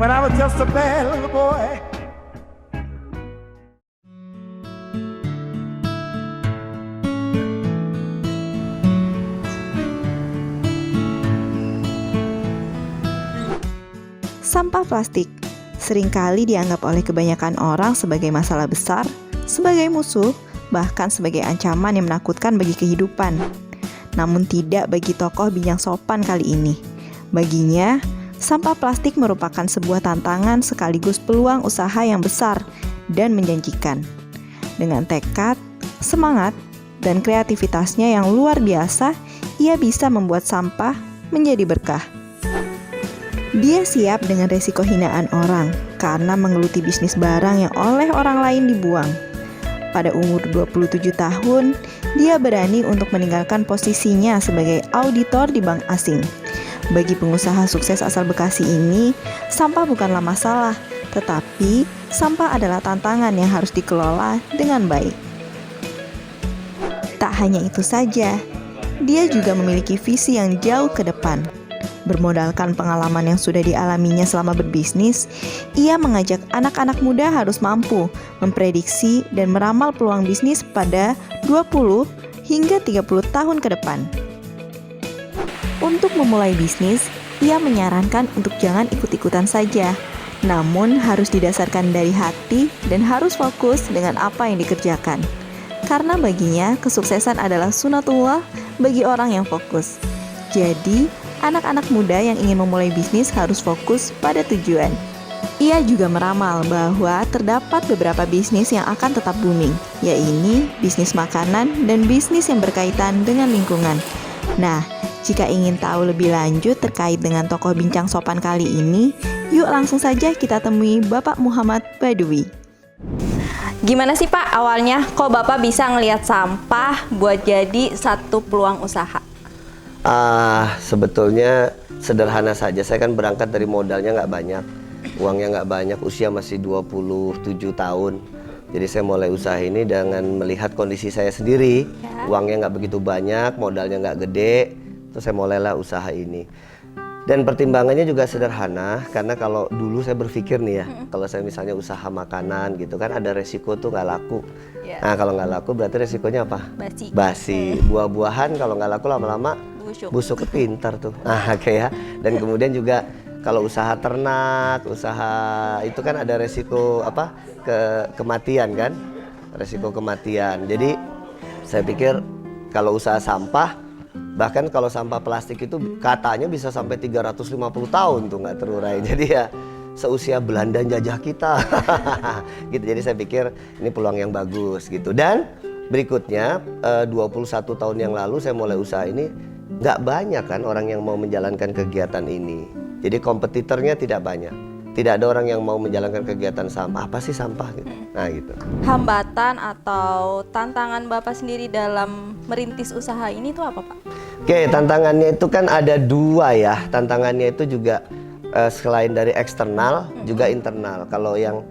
when I was just a bad little boy. Sampah plastik seringkali dianggap oleh kebanyakan orang sebagai masalah besar, sebagai musuh, bahkan sebagai ancaman yang menakutkan bagi kehidupan. Namun tidak bagi tokoh Bincang Sopan kali ini. Baginya, sampah plastik merupakan sebuah tantangan sekaligus peluang usaha yang besar dan menjanjikan. Dengan tekad, semangat, dan kreativitasnya yang luar biasa, ia bisa membuat sampah menjadi berkah. Dia siap dengan resiko hinaan orang karena menggeluti bisnis barang yang oleh orang lain dibuang. Pada umur 27 tahun, dia berani untuk meninggalkan posisinya sebagai auditor di bank asing. Bagi pengusaha sukses asal Bekasi ini, sampah bukanlah masalah, tetapi sampah adalah tantangan yang harus dikelola dengan baik. Tak hanya itu saja, dia juga memiliki visi yang jauh ke depan. Bermodalkan pengalaman yang sudah dialaminya selama berbisnis, ia mengajak anak-anak muda harus mampu memprediksi dan meramal peluang bisnis pada 20 hingga 30 tahun ke depan. Untuk memulai bisnis, ia menyarankan untuk jangan ikut-ikutan saja, namun harus didasarkan dari hati dan harus fokus dengan apa yang dikerjakan. Karena baginya, kesuksesan adalah sunatullah bagi orang yang fokus. Jadi, anak-anak muda yang ingin memulai bisnis harus fokus pada tujuan. Ia juga meramal bahwa terdapat beberapa bisnis yang akan tetap booming, yaitu bisnis makanan dan bisnis yang berkaitan dengan lingkungan. Nah, jika ingin tahu lebih lanjut terkait dengan tokoh Bincang Sopan kali ini, yuk langsung saja kita temui Bapak Muhammad Badui. Gimana sih Pak awalnya kok Bapak bisa ngelihat sampah buat jadi satu peluang usaha? Sebetulnya sederhana saja. Saya kan berangkat dari modalnya nggak banyak, uangnya nggak banyak, usia masih 27 tahun. Jadi saya mulai usaha ini dengan melihat kondisi saya sendiri, uangnya nggak begitu banyak, modalnya nggak gede, terus saya mulailah usaha ini. Dan pertimbangannya juga sederhana, karena kalau dulu saya berpikir nih ya, kalau saya misalnya usaha makanan gitu kan ada resiko tuh nggak laku. Nah kalau nggak laku berarti resikonya apa? Basi. Buah-buahan kalau nggak laku lama-lama busuk kepintar tuh. Kayak. Dan kemudian juga kalau usaha ternak, usaha itu kan ada resiko apa? Kematian kan? Resiko kematian. Jadi saya pikir kalau usaha sampah, bahkan kalau sampah plastik itu katanya bisa sampai 350 tahun tuh nggak terurai. Jadi ya seusia Belanda jajah kita. Gitu. Jadi saya pikir ini peluang yang bagus gitu. Dan berikutnya 21 tahun yang lalu saya mulai usaha ini, nggak banyak kan orang yang mau menjalankan kegiatan ini. Jadi kompetitornya tidak banyak. Tidak ada orang yang mau menjalankan kegiatan sampah. Apa sih sampah gitu? Nah gitu. Hambatan atau tantangan Bapak sendiri dalam merintis usaha ini tuh apa Pak? Oke, tantangannya itu kan ada dua ya. Tantangannya itu juga selain dari eksternal juga internal. Kalau yang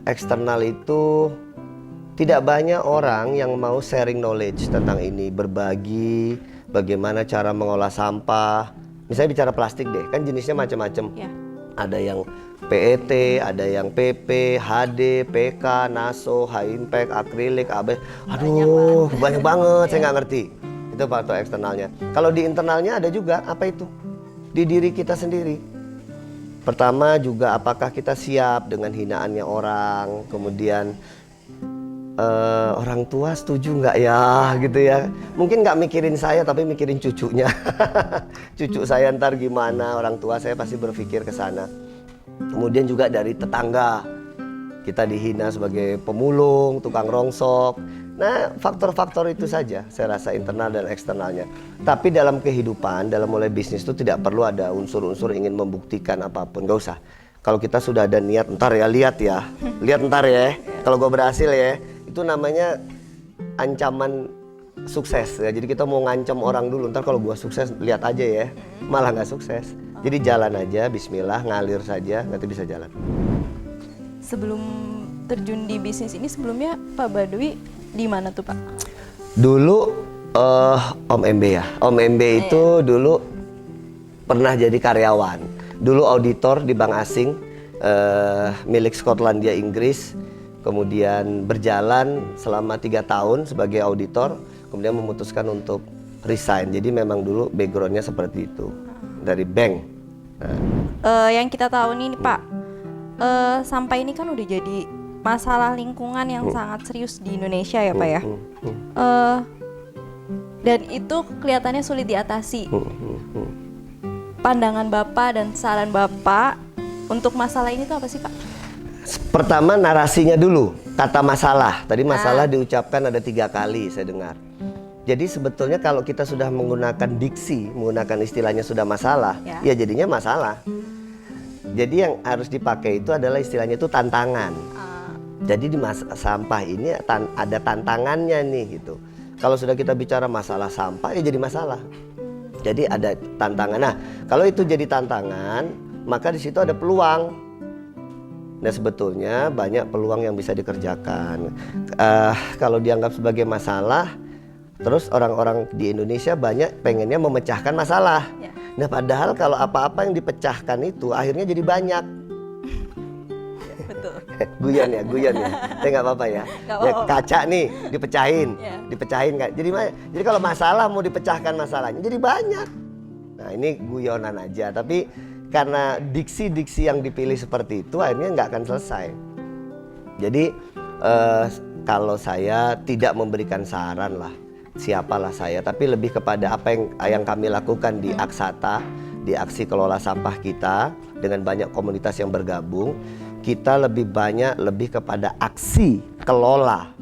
eksternal itu tidak banyak orang yang mau sharing knowledge tentang ini, berbagi bagaimana cara mengolah sampah. Misalnya bicara plastik deh, kan jenisnya macam-macam. Ada yang PET, ada yang PP, HD, PK, NASO, high impact, akrilik, ABS. Aduh, banyak banget, saya nggak ngerti. Itu faktor eksternalnya. Kalau di internalnya ada juga, apa itu? Di diri kita sendiri. Pertama juga apakah kita siap dengan hinaannya orang, kemudian orang tua setuju nggak ya gitu ya. Mungkin nggak mikirin saya tapi mikirin cucunya. Cucu saya ntar gimana, orang tua saya pasti berpikir ke sana. Kemudian juga dari tetangga, kita dihina sebagai pemulung, tukang rongsok. Nah faktor-faktor itu saja saya rasa internal dan eksternalnya. Tapi dalam kehidupan, dalam mulai bisnis itu tidak perlu ada unsur-unsur ingin membuktikan apapun, nggak usah. Kalau kita sudah ada niat, ntar ya lihat ya, lihat ntar ya, kalau gue berhasil ya, itu namanya ancaman sukses ya. Jadi kita mau ngancam orang dulu, ntar kalau gue sukses lihat aja ya, malah nggak sukses. Jadi jalan aja, bismillah, ngalir saja, nanti bisa jalan. Sebelum terjun di bisnis ini sebelumnya Pak Badui di mana tuh Pak? Dulu Om MB ya, Om MB itu dulu pernah jadi karyawan. Dulu auditor di bank asing milik Skotlandia Inggris, kemudian berjalan selama 3 tahun sebagai auditor, kemudian memutuskan untuk resign. Jadi memang dulu backgroundnya seperti itu dari bank. Yang kita tahu nih Pak, sampah ini kan udah jadi masalah lingkungan yang sangat serius di Indonesia ya Pak ya. Dan itu kelihatannya sulit diatasi. Pandangan Bapak dan saran Bapak untuk masalah ini tuh apa sih Pak? Pertama narasinya dulu, kata masalah. Tadi masalah diucapkan ada 3 kali saya dengar. Jadi sebetulnya kalau kita sudah menggunakan diksi, menggunakan istilahnya sudah masalah, ya jadinya masalah. Jadi yang harus dipakai itu adalah istilahnya itu tantangan. Jadi di sampah ini ada tantangannya nih gitu. Kalau sudah kita bicara masalah sampah ya jadi masalah. Jadi ada tantangan. Nah, kalau itu jadi tantangan, maka di situ ada peluang. Nah, sebetulnya banyak peluang yang bisa dikerjakan. Kalau dianggap sebagai masalah, terus orang-orang di Indonesia banyak pengennya memecahkan masalah. Nah, padahal kalau apa-apa yang dipecahkan itu akhirnya jadi banyak. Betul. Guyon ya. Tapi nggak apa-apa ya. Ya, kaca nih dipecahin kan. Jadi kalau masalah mau dipecahkan masalahnya jadi banyak. Nah, ini guyonan aja. Tapi karena diksi-diksi yang dipilih seperti itu akhirnya nggak akan selesai. Jadi kalau saya tidak memberikan saran lah, siapalah saya, tapi lebih kepada apa yang kami lakukan di Aksata, di aksi kelola sampah kita dengan banyak komunitas yang bergabung. Kita lebih kepada aksi kelola.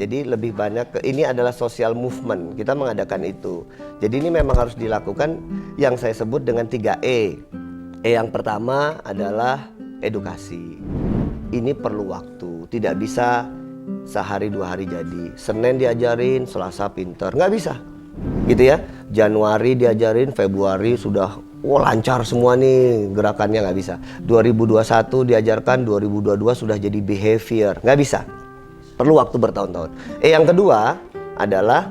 Jadi lebih banyak ini adalah social movement. Kita mengadakan itu. Jadi ini memang harus dilakukan yang saya sebut dengan 3E. Yang pertama adalah edukasi. Ini perlu waktu. Tidak bisa sehari 2 hari jadi. Senin diajarin, Selasa pinter. Nggak bisa. Gitu ya. Januari diajarin, Februari sudah lancar semua nih gerakannya, nggak bisa. 2021 diajarkan, 2022 sudah jadi behavior, nggak bisa. Perlu waktu bertahun-tahun. Yang kedua adalah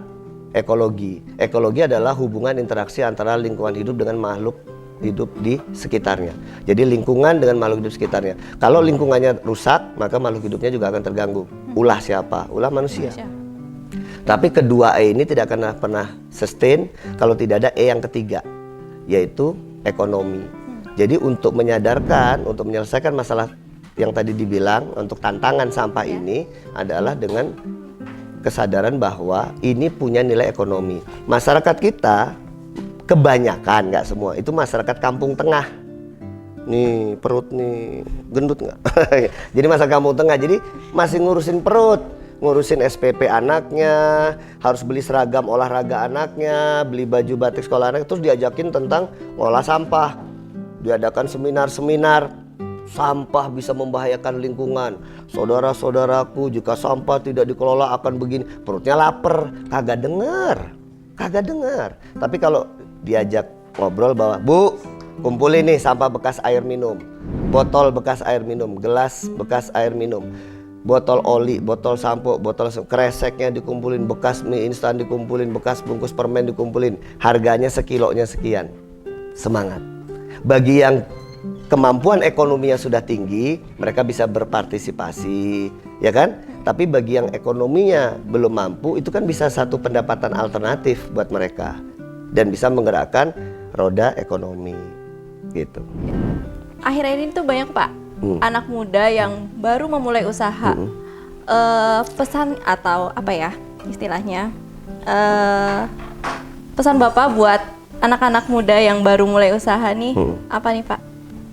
ekologi. Ekologi adalah hubungan interaksi antara lingkungan hidup dengan makhluk hidup di sekitarnya. Jadi lingkungan dengan makhluk hidup sekitarnya. Kalau lingkungannya rusak, maka makhluk hidupnya juga akan terganggu. Ulah siapa? Ulah manusia. Tapi kedua E ini tidak akan pernah sustain kalau tidak ada E yang ketiga, yaitu ekonomi. Jadi untuk menyadarkan, untuk menyelesaikan masalah yang tadi dibilang untuk tantangan sampah ini adalah dengan kesadaran bahwa ini punya nilai ekonomi. Masyarakat kita kebanyakan, nggak semua, itu masyarakat kampung tengah. Nih perut nih gendut nggak? Jadi masyarakat kampung tengah, jadi masih ngurusin perut, ngurusin SPP anaknya, harus beli seragam olahraga anaknya, beli baju batik sekolah anaknya, terus diajakin tentang ngolah sampah. Diadakan seminar-seminar, sampah bisa membahayakan lingkungan. Saudara-saudaraku, jika sampah tidak dikelola akan begini. Perutnya lapar, kagak dengar. Tapi kalau diajak ngobrol bahwa, Bu, kumpulin nih sampah bekas air minum, botol bekas air minum, gelas bekas air minum, botol oli, botol sampo, botol kreseknya dikumpulin, bekas mie instan dikumpulin, bekas bungkus permen dikumpulin, harganya sekilonya sekian. Semangat. Bagi yang kemampuan ekonominya sudah tinggi, mereka bisa berpartisipasi, ya kan? Tapi bagi yang ekonominya belum mampu, itu kan bisa satu pendapatan alternatif buat mereka dan bisa menggerakkan roda ekonomi, gitu. Akhir-akhir ini tuh banyak Pak anak muda yang baru memulai usaha. Pesan atau apa ya istilahnya? Pesan Bapak buat anak-anak muda yang baru mulai usaha nih, apa nih Pak?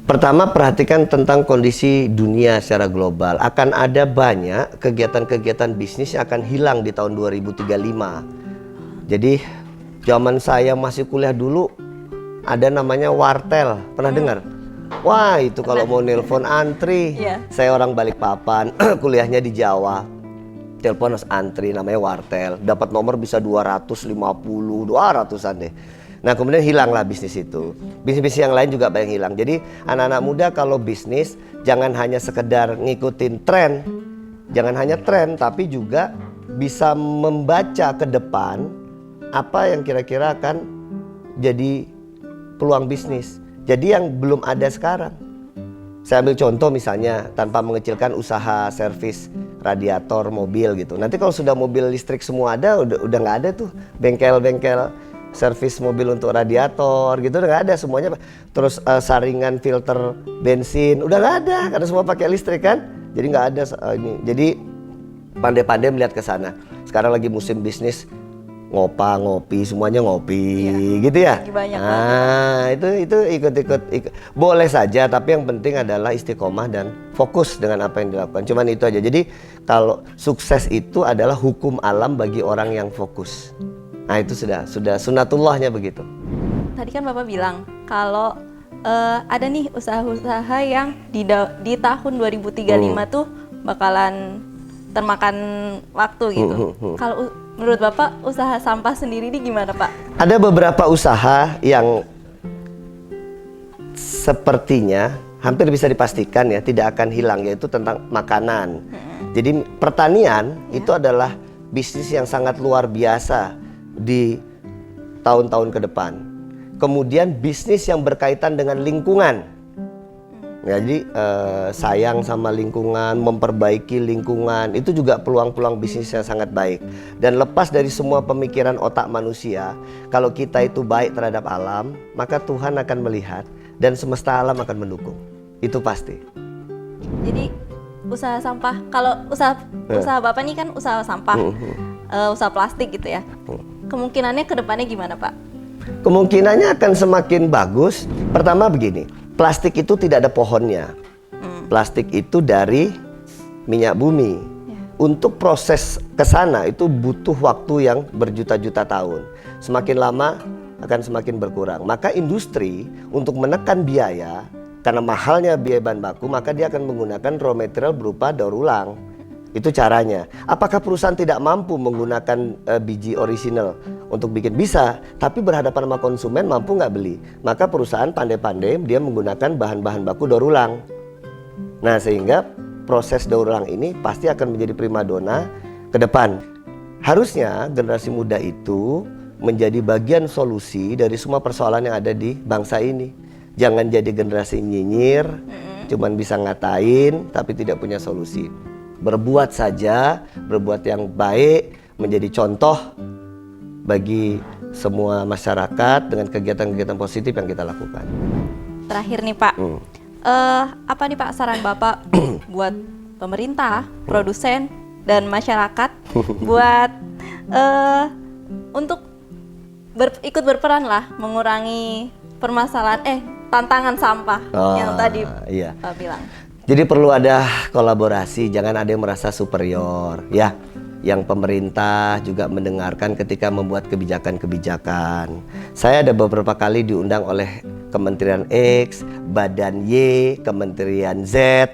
Pertama, perhatikan tentang kondisi dunia secara global. Akan ada banyak kegiatan-kegiatan bisnis yang akan hilang di tahun 2035. Jadi, zaman saya masih kuliah dulu, ada namanya wartel. Pernah dengar? Wah, itu kalau mau nelpon antri. Saya orang Balikpapan, kuliahnya di Jawa. Telepon harus antri, namanya wartel. Dapat nomor bisa 250, 200-an deh. Nah, kemudian hilanglah bisnis itu. Bisnis-bisnis yang lain juga banyak hilang. Jadi anak-anak muda kalau bisnis jangan hanya sekedar ngikutin tren. Jangan hanya tren, tapi juga bisa membaca ke depan apa yang kira-kira akan jadi peluang bisnis. Jadi yang belum ada sekarang. Saya ambil contoh misalnya tanpa mengecilkan usaha servis radiator mobil gitu. Nanti kalau sudah mobil listrik semua ada, udah nggak ada tuh bengkel-bengkel servis mobil untuk radiator gitu, udah nggak ada semuanya. Terus saringan filter bensin udah nggak ada karena semua pakai listrik kan. Jadi nggak ada ini. Jadi pandai-pandai melihat ke sana. Sekarang lagi musim bisnis, ngopi semuanya ngopi gitu ya. Lagi banyak itu ikut boleh saja, tapi yang penting adalah istiqomah dan fokus dengan apa yang dilakukan. Cuman itu aja. Jadi kalau sukses itu adalah hukum alam bagi orang yang fokus. Nah itu sudah sunatullahnya begitu. Tadi kan Bapak bilang kalau ada nih usaha-usaha yang di tahun 2035 tuh bakalan termakan waktu gitu. Kalau menurut Bapak usaha sampah sendiri ini gimana Pak? Ada beberapa usaha yang sepertinya hampir bisa dipastikan ya tidak akan hilang, yaitu tentang makanan. Jadi pertanian itu adalah bisnis yang sangat luar biasa di tahun-tahun ke depan. Kemudian bisnis yang berkaitan dengan lingkungan. Jadi sayang sama lingkungan, memperbaiki lingkungan, itu juga peluang-peluang bisnis yang sangat baik. Dan lepas dari semua pemikiran otak manusia, kalau kita itu baik terhadap alam, maka Tuhan akan melihat dan semesta alam akan mendukung. Itu pasti. Jadi usaha sampah, kalau usaha Bapak ini kan usaha sampah, usaha plastik gitu ya. Kemungkinannya ke depannya gimana Pak? Kemungkinannya akan semakin bagus. Pertama begini, plastik itu tidak ada pohonnya. Plastik itu dari minyak bumi. Untuk proses ke sana itu butuh waktu yang berjuta-juta tahun. Semakin lama akan semakin berkurang. Maka industri untuk menekan biaya, karena mahalnya biaya bahan baku, maka dia akan menggunakan raw material berupa daur ulang. Itu caranya. Apakah perusahaan tidak mampu menggunakan biji orisinal untuk bikin? Bisa, tapi berhadapan sama konsumen mampu nggak beli. Maka perusahaan pandai-pandai dia menggunakan bahan-bahan baku daur ulang. Nah sehingga proses daur ulang ini pasti akan menjadi primadona ke depan. Harusnya generasi muda itu menjadi bagian solusi dari semua persoalan yang ada di bangsa ini. Jangan jadi generasi nyinyir, cuman bisa ngatain tapi tidak punya solusi. Berbuat saja, berbuat yang baik, menjadi contoh bagi semua masyarakat dengan kegiatan-kegiatan positif yang kita lakukan. Terakhir nih Pak, apa nih Pak saran Bapak buat pemerintah, produsen, dan masyarakat buat untuk ikut berperan lah mengurangi permasalahan tantangan sampah yang tadi Pak bilang. Jadi perlu ada kolaborasi, jangan ada yang merasa superior ya. Yang pemerintah juga mendengarkan ketika membuat kebijakan-kebijakan. Saya ada beberapa kali diundang oleh Kementerian X, Badan Y, Kementerian Z,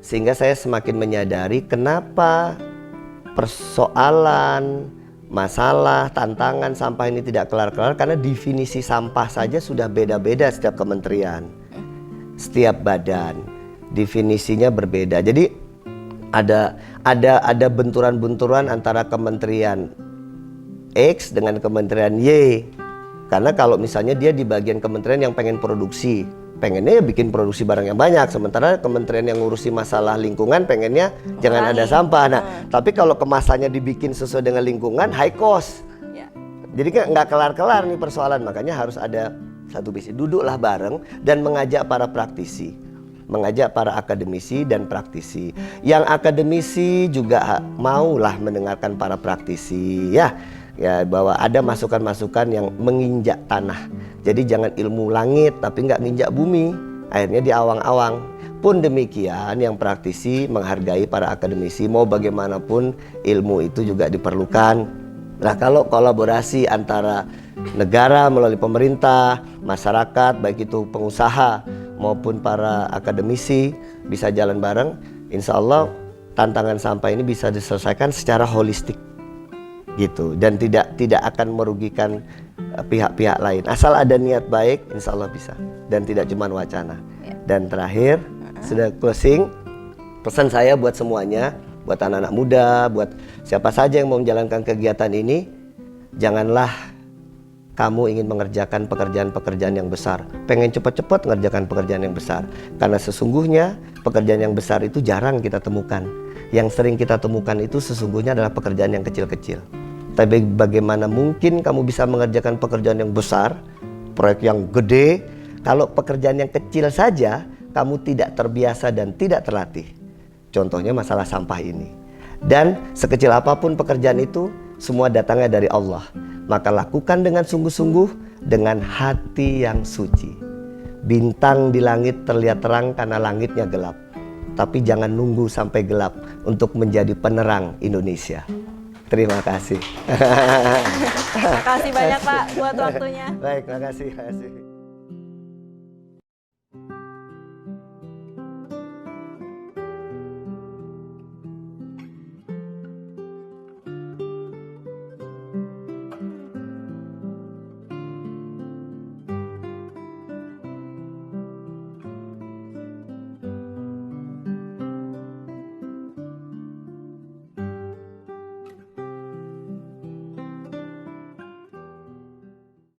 sehingga saya semakin menyadari kenapa persoalan, masalah, tantangan sampah ini tidak kelar-kelar, karena definisi sampah saja sudah beda-beda setiap kementerian, setiap badan. Definisinya berbeda. Jadi ada benturan-benturan antara Kementerian X dengan Kementerian Y. Karena kalau misalnya dia di bagian kementerian yang pengen produksi, pengennya ya bikin produksi barang yang banyak, sementara kementerian yang ngurusi masalah lingkungan pengennya jangan ada sampah. Nah, tapi kalau kemasannya dibikin sesuai dengan lingkungan, high cost. Jadi nggak kelar-kelar nih persoalan. Makanya harus ada satu visi, duduklah bareng dan mengajak para praktisi, mengajak para akademisi dan praktisi. Yang akademisi juga maulah mendengarkan para praktisi ya bahwa ada masukan-masukan yang menginjak tanah. Jadi jangan ilmu langit tapi nggak nginjak bumi, akhirnya di awang-awang. Pun demikian yang praktisi menghargai para akademisi, mau bagaimanapun ilmu itu juga diperlukan. Nah kalau kolaborasi antara negara melalui pemerintah, masyarakat, baik itu pengusaha maupun para akademisi bisa jalan bareng, insya Allah tantangan sampah ini bisa diselesaikan secara holistik gitu, dan tidak akan merugikan pihak-pihak lain. Asal ada niat baik, insya Allah bisa, dan tidak cuma wacana. Dan terakhir, sudah closing, pesan saya buat semuanya, buat anak-anak muda, buat siapa saja yang mau menjalankan kegiatan ini, janganlah kamu ingin mengerjakan pekerjaan-pekerjaan yang besar, pengen cepat-cepat mengerjakan pekerjaan yang besar. Karena sesungguhnya pekerjaan yang besar itu jarang kita temukan. Yang sering kita temukan itu sesungguhnya adalah pekerjaan yang kecil-kecil. Tapi bagaimana mungkin kamu bisa mengerjakan pekerjaan yang besar, proyek yang gede, kalau pekerjaan yang kecil saja kamu tidak terbiasa dan tidak terlatih. Contohnya masalah sampah ini. Dan sekecil apapun pekerjaan itu, semua datangnya dari Allah. Maka lakukan dengan sungguh-sungguh, dengan hati yang suci. Bintang di langit terlihat terang karena langitnya gelap. Tapi jangan nunggu sampai gelap untuk menjadi penerang Indonesia. Terima kasih. Terima kasih banyak Pak buat waktunya. Baik, terima kasih.